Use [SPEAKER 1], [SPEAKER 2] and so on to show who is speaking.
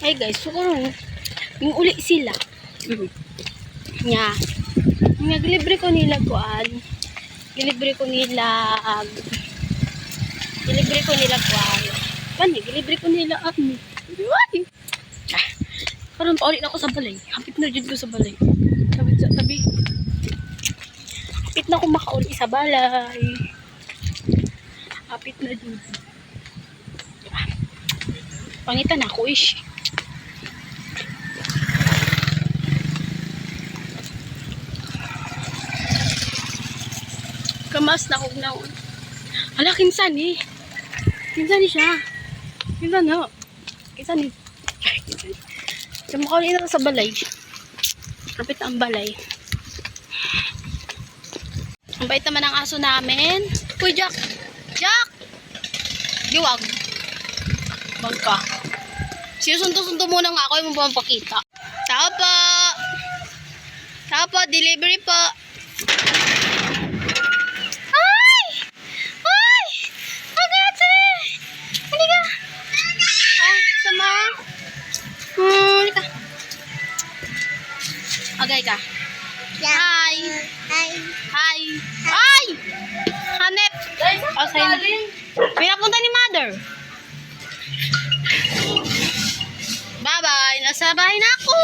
[SPEAKER 1] Ay guys, so yung uli sila. Nya. Naglibre ko nila kuan. Gilibre ko nila kuan. Kani, gilibre ko nila ani. Ay. Karon pa ulit ako sa balay. Hapit na jud ko sa balay. Hapit sa tabi. Hapit na ako makauli sa balay. Hapit na jud. Pangitan ako ish. Kamas na kog na. Ala kinsan eh. Kinsan ni siya. Kinsan na. Kinsan ni. Sumakawin na sa balay. Kapit ang balay. Ang bait naman ang aso namin. Uy, Jack! Jack! Diwag. Bagka. Sinusunto-sunto muna nga ako yung mapapakita. Tao po! Tao po, delivery po. Ay! Ay! Agate! Halika! Ay, sama. Halika. Agay ka. Hi!
[SPEAKER 2] Hi.
[SPEAKER 1] Hi! Ay! Hanep! Oh, sa'yo. Pinapunta ni mother. Bye-bye! Nasa bahay na ako!